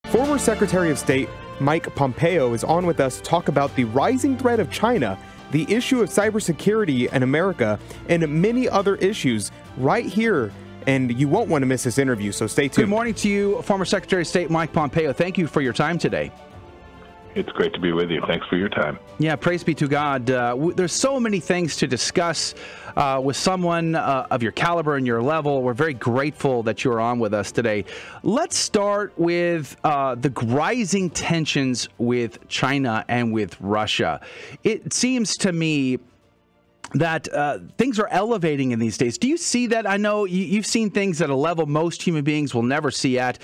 Former Secretary of State Mike Pompeo is on with us to talk about the rising threat of China, the issue of cybersecurity in America, and many other issues right here. And you won't want to miss this interview, so stay tuned. Good morning to you, former Secretary of State Mike Pompeo. Thank you for your time today. It's great to be with you. Thanks for your time. Yeah, praise be to God. There's so many things to discuss with someone of your caliber and your level. We're very grateful that you're on with us today. Let's start with the rising tensions with China and with Russia. It seems to me that things are elevating in these days. Do you see that? I know you've seen things at a level most human beings will never see at.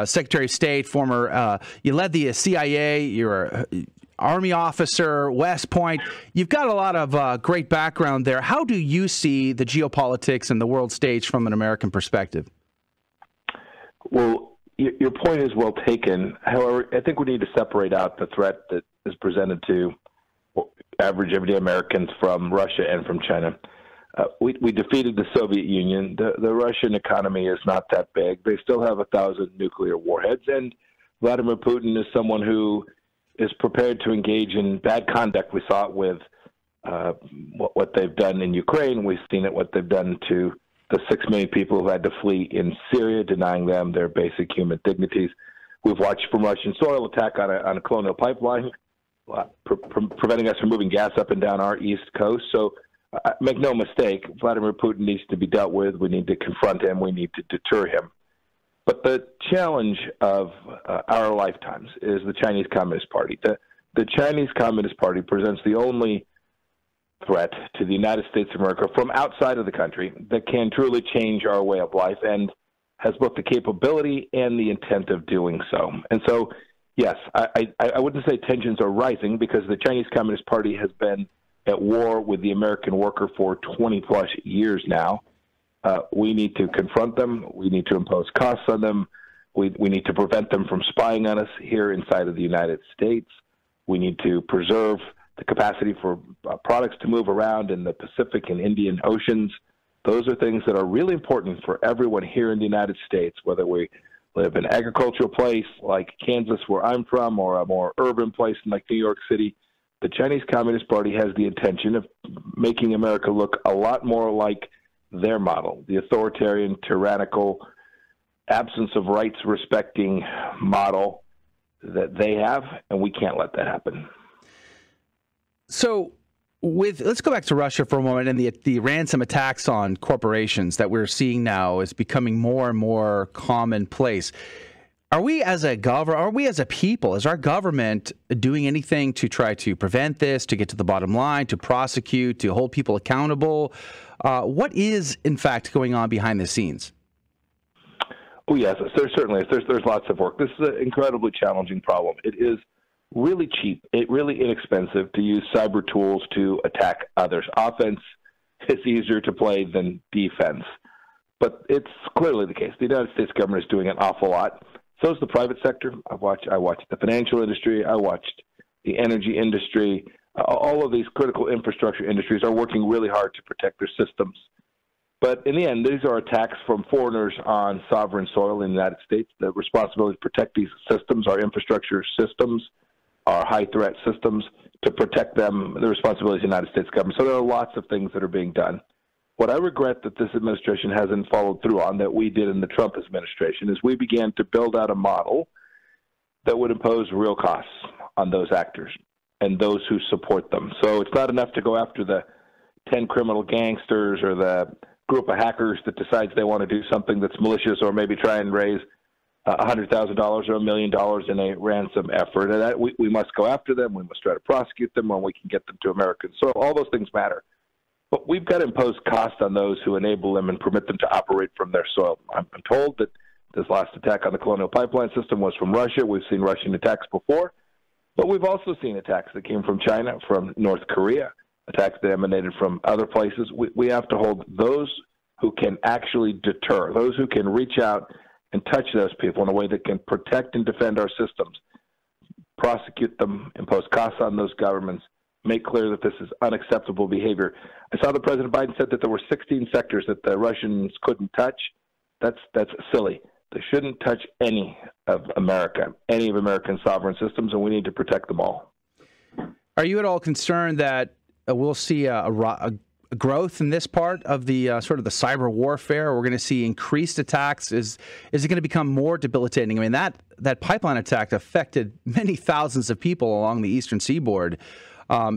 Secretary of State, former, you led the CIA, you're an Army officer, West Point. You've got a lot of great background there. How do you see the geopolitics and the world stage from an American perspective? Well, your point is well taken. However, I think we need to separate out the threat that is presented to average everyday Americans from Russia and from China. We defeated the Soviet Union. The Russian economy is not that big. They still have 1,000 nuclear warheads, and Vladimir Putin is someone who is prepared to engage in bad conduct. We saw it with what they've done in Ukraine. We've seen it what they've done to the 6 million people who had to flee in Syria, denying them their basic human dignities. We've watched from Russian soil attack on a colonial pipeline, preventing us from moving gas up and down our east coast. So make no mistake, Vladimir Putin needs to be dealt with. We need to confront him. We need to deter him. But the challenge of our lifetimes is the Chinese Communist Party. The Chinese Communist Party presents the only threat to the United States of America from outside of the country that can truly change our way of life and has both the capability and the intent of doing so. And so, yes, I wouldn't say tensions are rising because the Chinese Communist Party has been at war with the American worker for 20-plus years now. We need to confront them. We need to impose costs on them. We need to prevent them from spying on us here inside of the United States. We need to preserve the capacity for products to move around in the Pacific and Indian Oceans. Those are things that are really important for everyone here in the United States, whether we live in an agricultural place like Kansas, where I'm from, or a more urban place like New York City. The Chinese Communist Party has the intention of making America look a lot more like their model, the authoritarian, tyrannical, absence of rights respecting model that they have, and we can't let that happen. So let's go back to Russia for a moment and the ransom attacks on corporations that we're seeing now is becoming more and more commonplace. Are we as a people, is our government doing anything to try to prevent this, to get to the bottom line, to prosecute, to hold people accountable? What is, in fact, going on behind the scenes? Oh, yes, there certainly is. There's lots of work. This is an incredibly challenging problem. It is really cheap, really inexpensive to use cyber tools to attack others. Offense is easier to play than defense. But it's clearly the case. The United States government is doing an awful lot. So is the private sector. I watched the financial industry. I watched the energy industry. All of these critical infrastructure industries are working really hard to protect their systems. But in the end, these are attacks from foreigners on sovereign soil in the United States. The responsibility to protect these systems, our infrastructure systems, our high-threat systems, to protect them, the responsibility of the United States government. So there are lots of things that are being done. What I regret that this administration hasn't followed through on that we did in the Trump administration is we began to build out a model that would impose real costs on those actors and those who support them. So it's not enough to go after the 10 criminal gangsters or the group of hackers that decides they want to do something that's malicious or maybe try and raise $100,000 or $1 million in a ransom effort. And that we must go after them. We must try to prosecute them when we can get them to American soil. All those things matter. But we've got to impose costs on those who enable them and permit them to operate from their soil. I'm told that this last attack on the Colonial Pipeline system was from Russia. We've seen Russian attacks before. But we've also seen attacks that came from China, from North Korea, attacks that emanated from other places. We have to hold those who can actually deter, those who can reach out and touch those people in a way that can protect and defend our systems, prosecute them, impose costs on those governments, make clear that this is unacceptable behavior. I saw that President Biden said that there were 16 sectors that the Russians couldn't touch. That's silly. They shouldn't touch any of America, any of American sovereign systems, and we need to protect them all. Are you at all concerned that we'll see a growth in this part of the sort of the cyber warfare? We're going to see increased attacks. Is it going to become more debilitating? I mean, that pipeline attack affected many thousands of people along the eastern seaboard.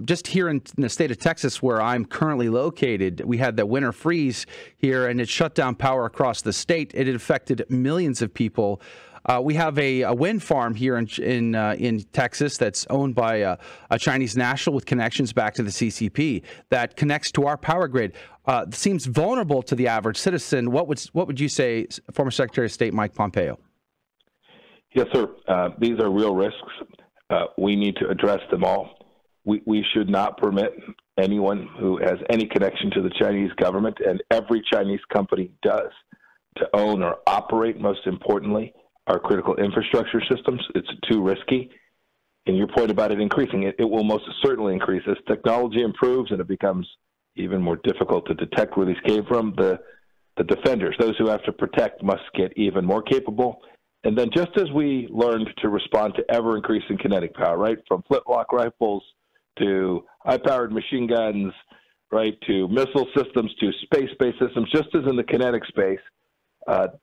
Just here in the state of Texas, where I'm currently located, we had the winter freeze here, and it shut down power across the state. It affected millions of people. We have a wind farm here in Texas that's owned by a Chinese national with connections back to the CCP that connects to our power grid. Seems vulnerable to the average citizen. What would you say, former Secretary of State Mike Pompeo? Yes, sir. These are real risks. We need to address them all. We should not permit anyone who has any connection to the Chinese government, and every Chinese company does, to own or operate, most importantly, our critical infrastructure systems. It's too risky. And your point about it increasing, it will most certainly increase. As technology improves and it becomes even more difficult to detect where these came from, the defenders, those who have to protect, must get even more capable. And then just as we learned to respond to ever-increasing kinetic power, right, from flintlock rifles to high-powered machine guns, right, to missile systems, to space-based systems, just as in the kinetic space,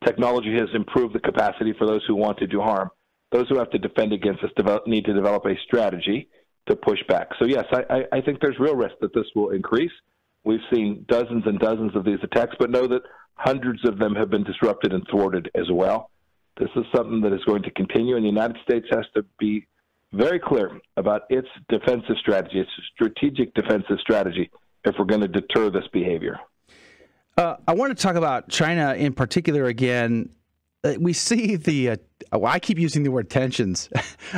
technology has improved the capacity for those who want to do harm. Those who have to defend against us need to develop a strategy to push back. So, yes, I think there's real risk that this will increase. We've seen dozens and dozens of these attacks, but know that hundreds of them have been disrupted and thwarted as well. This is something that is going to continue, and the United States has to be very clear about its defensive strategy, its strategic defensive strategy, if we're going to deter this behavior. I want to talk about China in particular again. We see I keep using the word tensions.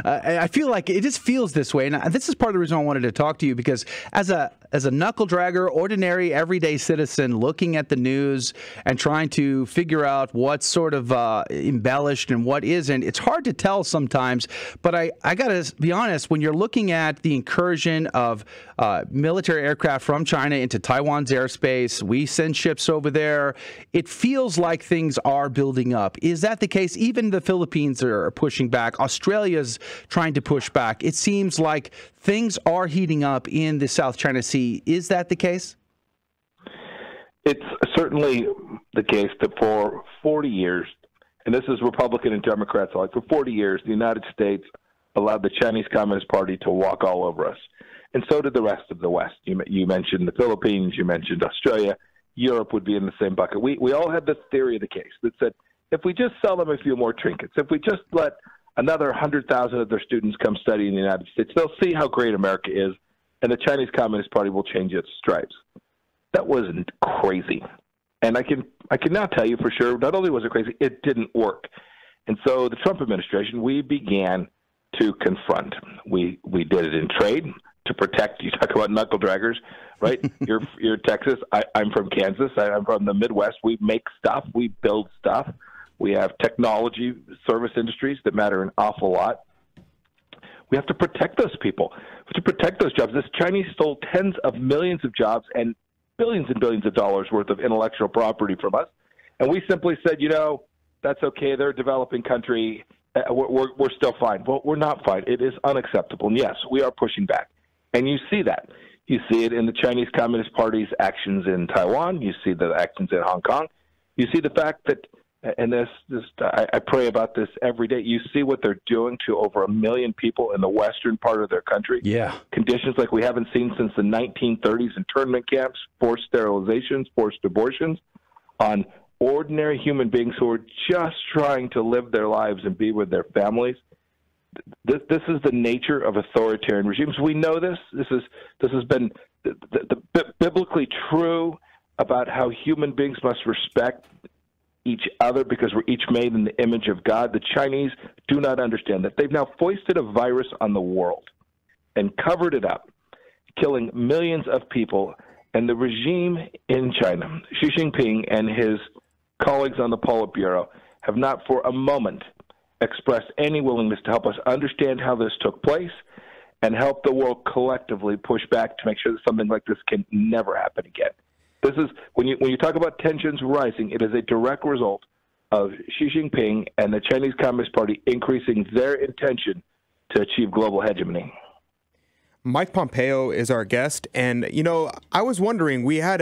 I feel like it just feels this way. And this is part of the reason I wanted to talk to you, because as a knuckle dragger, ordinary, everyday citizen looking at the news and trying to figure out what's sort of embellished and what isn't, it's hard to tell sometimes. But I got to be honest, when you're looking at the incursion of military aircraft from China into Taiwan's airspace, we send ships over there, it feels like things are building up. Is that the case? Even the Philippines are pushing back. Australia's trying to push back. It seems like things are heating up in the South China Sea. Is that the case? It's certainly the case that for 40 years, and this is Republican and Democrats alike, for 40 years, the United States allowed the Chinese Communist Party to walk all over us. And so did the rest of the West. You mentioned the Philippines, you mentioned Australia. Europe would be in the same bucket. We all had this theory of the case that said, if we just sell them a few more trinkets, if we just let another 100,000 of their students come study in the United States, they'll see how great America is, and the Chinese Communist Party will change its stripes. That wasn't crazy. And I can now tell you for sure, not only was it crazy, it didn't work. And so the Trump administration, we began to confront. We did it in trade to protect. You talk about knuckle draggers, right? You're Texas. I'm from Kansas. I'm from the Midwest. We make stuff. We build stuff. We have technology service industries that matter an awful lot. We have to protect those people. We have to protect those jobs. This Chinese stole tens of millions of jobs and billions of dollars worth of intellectual property from us. And we simply said, that's okay. They're a developing country. We're still fine. Well, we're not fine. It is unacceptable. And yes, we are pushing back. And you see that. You see it in the Chinese Communist Party's actions in Taiwan. You see the actions in Hong Kong. You see the fact that, and I pray about this every day, you see what they're doing to over 1 million people in the western part of their country. Yeah. Conditions like we haven't seen since the 1930s, internment camps, forced sterilizations, forced abortions on ordinary human beings who are just trying to live their lives and be with their families. This is the nature of authoritarian regimes. We know this. This has been biblically true about how human beings must respect each other because we're each made in the image of God. The Chinese do not understand that. They've now foisted a virus on the world and covered it up, killing millions of people. And the regime in China, Xi Jinping and his colleagues on the Politburo, have not for a moment expressed any willingness to help us understand how this took place and help the world collectively push back to make sure that something like this can never happen again. This is when you talk about tensions rising, it is a direct result of Xi Jinping and the Chinese Communist Party increasing their intention to achieve global hegemony. Mike Pompeo is our guest, and I was wondering, we had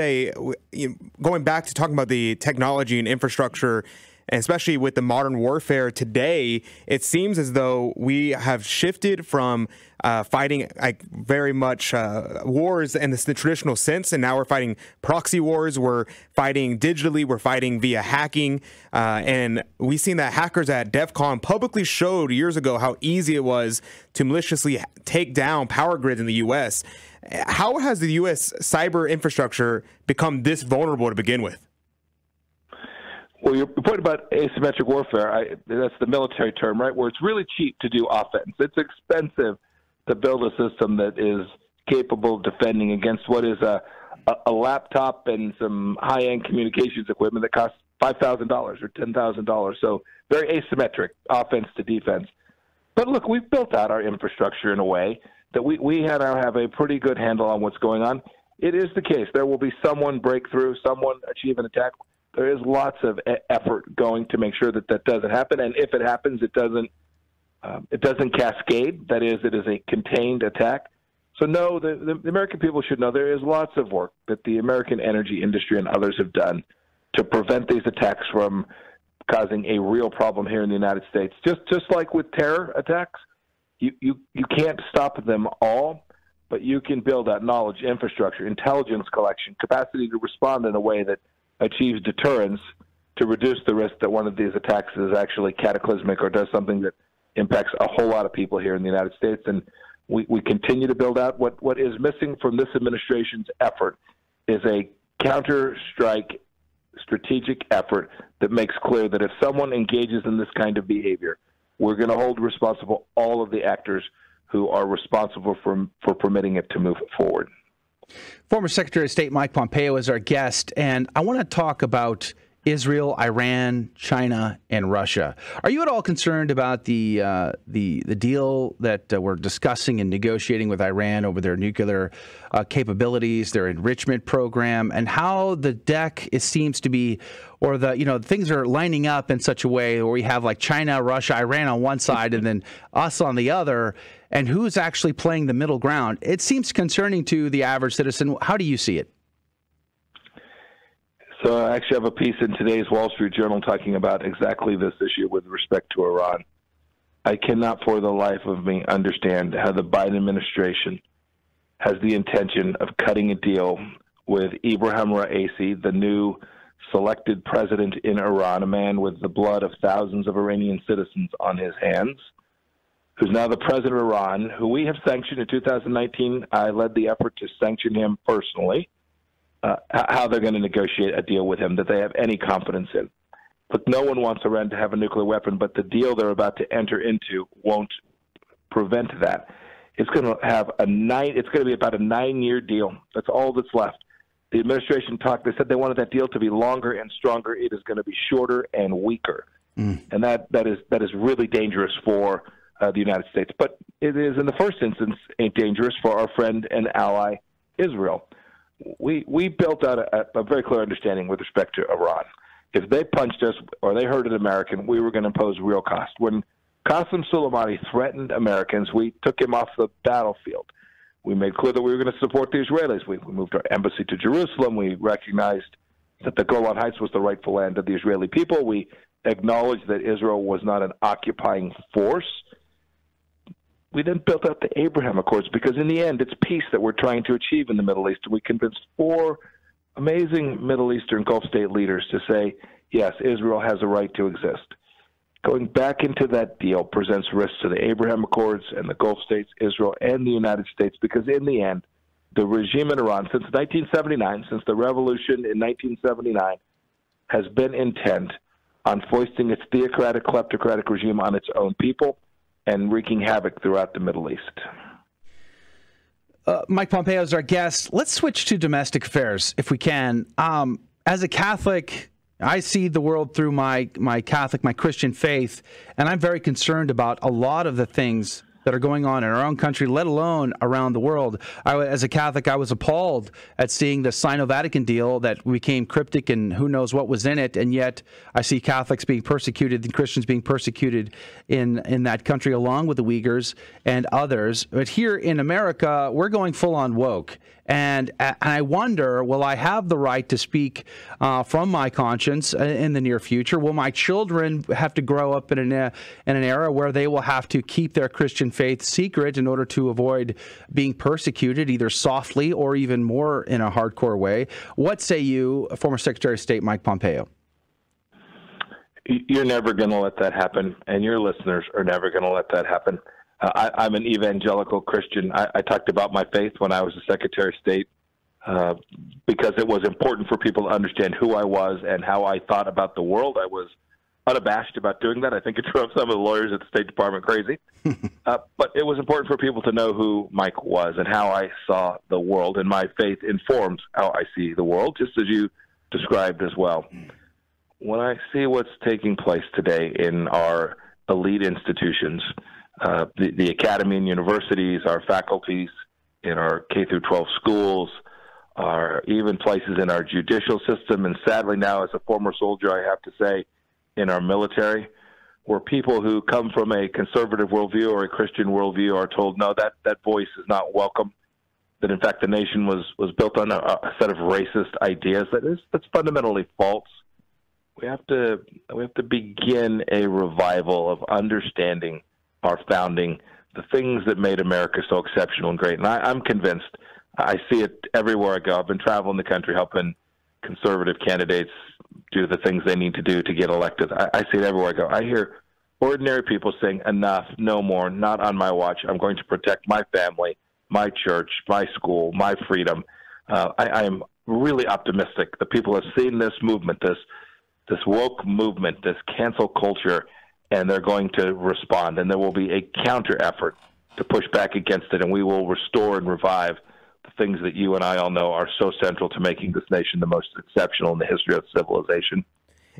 going back to talking about the technology and infrastructure, and especially with the modern warfare today, it seems as though we have shifted from fighting very much wars in the traditional sense, and now we're fighting proxy wars. We're fighting digitally. We're fighting via hacking, and we've seen that hackers at DEF CON publicly showed years ago how easy it was to maliciously take down power grids in the U.S. How has the U.S. cyber infrastructure become this vulnerable to begin with? Well, your point about asymmetric warfare, that's the military term, right, where it's really cheap to do offense. It's expensive to build a system that is capable of defending against what is a laptop and some high-end communications equipment that costs $5,000 or $10,000. So very asymmetric offense to defense. But look, we've built out our infrastructure in a way that we now have a pretty good handle on what's going on. It is the case. There will be someone break through, someone achieve an attack. There is lots of effort going to make sure that that doesn't happen, and if it happens, it doesn't cascade. That is, it is a contained attack. So no, the American people should know there is lots of work that the American energy industry and others have done to prevent these attacks from causing a real problem here in the United States. Just like with terror attacks, you can't stop them all, but you can build that knowledge, infrastructure, intelligence collection, capacity to respond in a way that achieves deterrence to reduce the risk that one of these attacks is actually cataclysmic or does something that impacts a whole lot of people here in the United States. And we continue to build out. What is missing from this administration's effort is a counter-strike strategic effort that makes clear that if someone engages in this kind of behavior, we're going to hold responsible all of the actors who are responsible for permitting it to move forward. Former Secretary of State Mike Pompeo is our guest, and I want to talk about Israel, Iran, China, and Russia. Are you at all concerned about the deal that we're discussing and negotiating with Iran over their nuclear capabilities, their enrichment program, and how the deck seems to be, or things are lining up in such a way where we have like China, Russia, Iran on one side, and then us on the other, and who's actually playing the middle ground? It seems concerning to the average citizen. How do you see it? So I actually have a piece in today's Wall Street Journal talking about exactly this issue with respect to Iran. I cannot for the life of me understand how the Biden administration has the intention of cutting a deal with Ibrahim Raisi, the new selected president in Iran, a man with the blood of thousands of Iranian citizens on his hands, who's now the president of Iran, who we have sanctioned in 2019. I led the effort to sanction him personally. How they're going to negotiate a deal with him that they have any confidence in. Look, no one wants Iran to have a nuclear weapon, but the deal they're about to enter into won't prevent that. It's going to have it's going to be about a 9-year deal. That's all that's left. The administration talked, they said they wanted that deal to be longer and stronger. It is going to be shorter and weaker. And that is really dangerous for the United States. But it is, in the first instance, dangerous for our friend and ally, Israel. We built out a very clear understanding with respect to Iran. If they punched us or they hurt an American, we were going to impose real cost. When Qasem Soleimani threatened Americans, we took him off the battlefield. We made clear that we were going to support the Israelis. We moved our embassy to Jerusalem. We recognized that the Golan Heights was the rightful land of the Israeli people. We acknowledged that Israel was not an occupying force. We then built out the Abraham Accords because in the end, it's peace that we're trying to achieve in the Middle East. We convinced 4 amazing Middle Eastern Gulf state leaders to say, yes, Israel has a right to exist. Going back into that deal presents risks to the Abraham Accords and the Gulf states, Israel, and the United States, because in the end, the regime in Iran, since 1979, since the revolution in 1979, has been intent on foisting its theocratic, kleptocratic regime on its own people and wreaking havoc throughout the Middle East. Mike Pompeo is our guest. Let's switch to domestic affairs, if we can. As a Catholic, I see the world through my Catholic, my Christian faith, and I'm very concerned about a lot of the things that are going on in our own country, let alone around the world. As a Catholic, I was appalled at seeing the Sino-Vatican deal that became cryptic and who knows what was in it, and yet I see Catholics being persecuted and Christians being persecuted in that country along with the Uyghurs and others. But here in America, we're going full-on woke. And I wonder, will I have the right to speak from my conscience in the near future? Will my children have to grow up in an era where they will have to keep their Christian faith secret in order to avoid being persecuted, either softly or even more in a hardcore way? What say you, former Secretary of State Mike Pompeo? You're never going to let that happen, and your listeners are never going to let that happen. I'm an evangelical Christian. I talked about my faith when I was a Secretary of State because it was important for people to understand who I was and how I thought about the world. I was unabashed about doing that. I think it drove some of the lawyers at the State Department crazy. But it was important for people to know who Mike was and how I saw the world, and my faith informs how I see the world, just as you described as well. When I see what's taking place today in our elite institutions, the academy and universities, our faculties in our K through 12 schools, our even places in our judicial system, and sadly now as a former soldier, I have to say, in our military, where people who come from a conservative worldview or a Christian worldview are told, no, that voice is not welcome, that in fact the nation was built on a set of racist ideas that's fundamentally false. We have to begin a revival of understanding our founding, the things that made America so exceptional and great. And I'm convinced, I see it everywhere I go. I've been traveling the country helping conservative candidates do the things they need to do to get elected. I see it everywhere I go. I hear ordinary people saying, enough, no more, not on my watch. I'm going to protect my family, my church, my school, my freedom. I am really optimistic that people have seen this movement, this woke movement, this cancel culture, and they're going to respond, and there will be a counter effort to push back against it, and we will restore and revive the things that you and I all know are so central to making this nation the most exceptional in the history of civilization.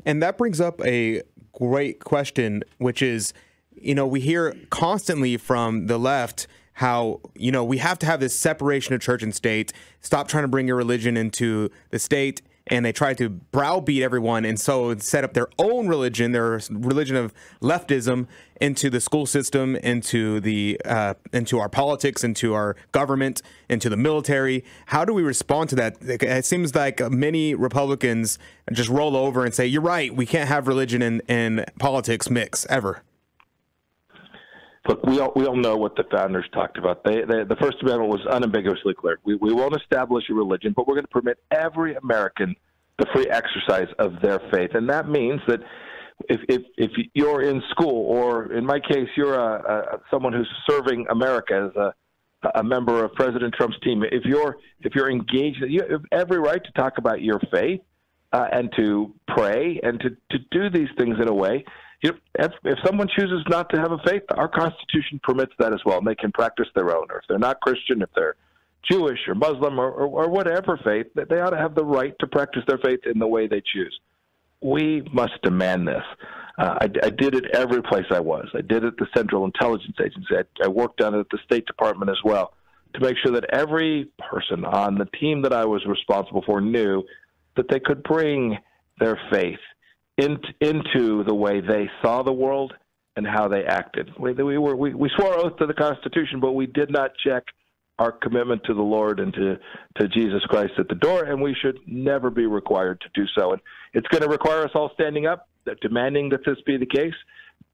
And that brings up a great question, which is, we hear constantly from the left how, we have to have this separation of church and state, stop trying to bring your religion into the state, and they try to browbeat everyone and so set up their own religion, their religion of leftism, into the school system, into our politics, into our government, into the military. How do we respond to that? It seems like many Republicans just roll over and say, you're right, we can't have religion and politics mix ever. Look, we all know what the founders talked about. The First Amendment was unambiguously clear. We won't establish a religion, but we're going to permit every American the free exercise of their faith. And that means that if you're in school, or in my case, you're someone who's serving America as a member of President Trump's team, if you're engaged, you have every right to talk about your faith and to pray and to do these things in a way. If someone chooses not to have a faith, our Constitution permits that as well, and they can practice their own. Or if they're not Christian, if they're Jewish or Muslim or whatever faith, they ought to have the right to practice their faith in the way they choose. We must demand this. I did it every place I was. I did it at the Central Intelligence Agency. I worked on it at the State Department as well, to make sure that every person on the team that I was responsible for knew that they could bring their faith into the way they saw the world and how they acted. We swore oath to the Constitution, but we did not check our commitment to the Lord and to Jesus Christ at the door, and we should never be required to do so. And it's going to require us all standing up, demanding that this be the case,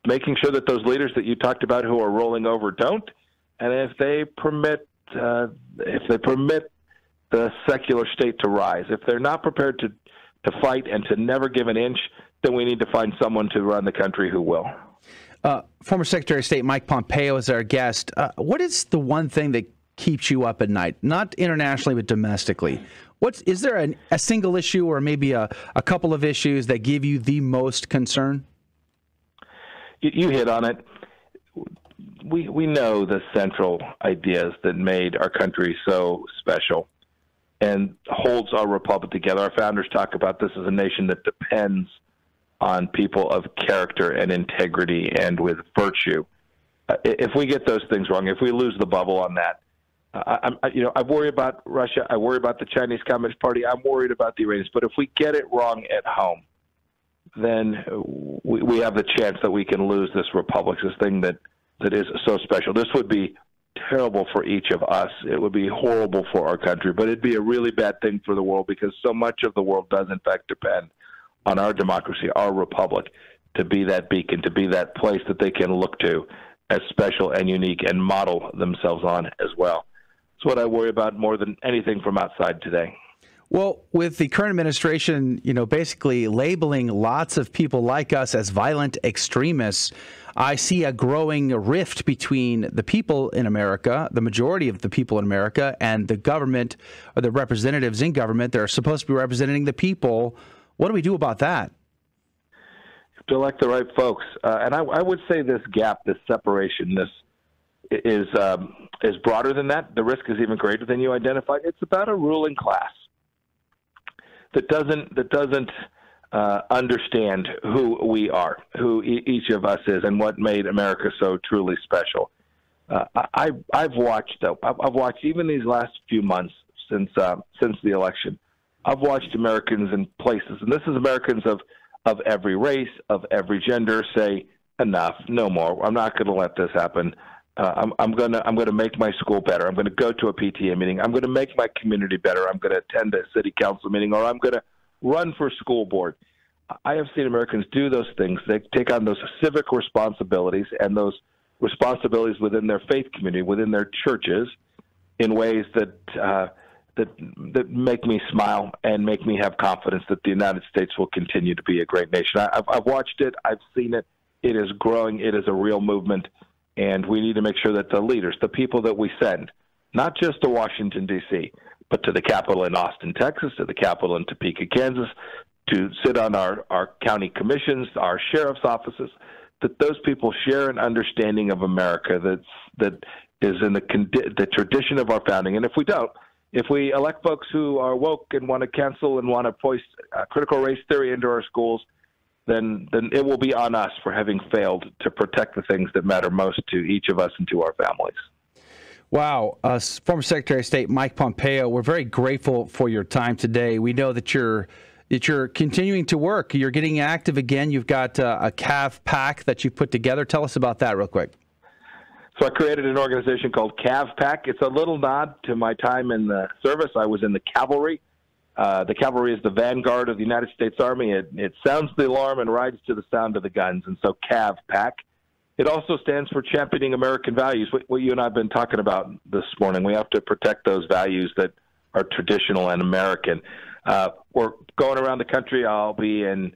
making sure that those leaders that you talked about who are rolling over don't, and if they permit the secular state to rise, if they're not prepared to fight and to never give an inch, then we need to find someone to run the country who will. Former Secretary of State Mike Pompeo is our guest. What is the one thing that keeps you up at night, not internationally but domestically? Is there a single issue or maybe a couple of issues that give you the most concern? You hit on it. We know the central ideas that made our country so special and holds our republic together. Our founders talk about this as a nation that depends on people of character and integrity and with virtue. if we get those things wrong, if we lose the bubble on that, I worry about Russia. I worry about the Chinese Communist Party. I'm worried about the Iranians. But if we get it wrong at home, then we have the chance that we can lose this republic, this thing that is so special. This would be terrible for each of us. It would be horrible for our country, but it'd be a really bad thing for the world, because so much of the world does, in fact, depend on our democracy, our republic, to be that beacon, to be that place that they can look to as special and unique and model themselves on as well. It's what I worry about more than anything from outside today. Well, with the current administration, basically labeling lots of people like us as violent extremists, I see a growing rift between the people in America, the majority of the people in America, and the government, or the representatives in government that are supposed to be representing the people. What do we do about that? You have to elect the right folks. And I would say this gap, this separation, this is broader than that. The risk is even greater than you identified. It's about a ruling class that doesn't understand who we are, who each of us is, and what made America so truly special. I've watched even these last few months since the election. I've watched Americans in places, and this is Americans of every race, of every gender, say enough, no more. I'm not going to let this happen. I'm going to make my school better. I'm going to go to a PTA meeting. I'm going to make my community better. I'm going to attend a city council meeting, or I'm going to run for school board. I have seen Americans do those things. They take on those civic responsibilities and those responsibilities within their faith community, within their churches, in ways that make me smile and make me have confidence that the United States will continue to be a great nation. I've watched it. I've seen it. It is growing. It is a real movement. And we need to make sure that the leaders, the people that we send, not just to Washington, D.C., but to the Capitol in Austin, Texas, to the Capitol in Topeka, Kansas, to sit on our county commissions, our sheriff's offices, that those people share an understanding of America that is in the tradition of our founding. And if we don't, if we elect folks who are woke and want to cancel and want to foist critical race theory into our schools, then it will be on us for having failed to protect the things that matter most to each of us and to our families. Wow. Former Secretary of State Mike Pompeo, we're very grateful for your time today. We know that you're continuing to work. You're getting active again. You've got a CAV PAC that you put together. Tell us about that real quick. So I created an organization called CAV PAC. It's a little nod to my time in the service. I was in the cavalry. The cavalry is the vanguard of the United States Army. It sounds the alarm and rides to the sound of the guns, and so CAV PAC. It also stands for Championing American Values, what you and I have been talking about this morning. We have to protect those values that are traditional and American. We're going around the country. I'll be in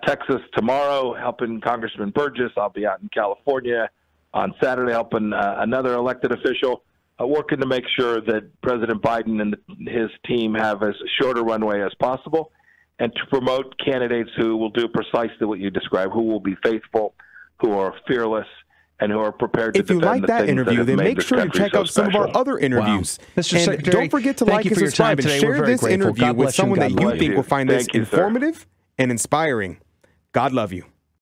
Texas tomorrow helping Congressman Burgess. I'll be out in California on Saturday helping another elected official, working to make sure that President Biden and his team have as short a runway as possible, and to promote candidates who will do precisely what you described, who will be faithful, who are fearless, and who are prepared to defend the things that have made this country so special. If you like that interview, then make sure to check out some of our other interviews. Wow. Mr. Secretary, don't forget to like and subscribe and share this interview with someone that you think will find this informative and inspiring. God love you.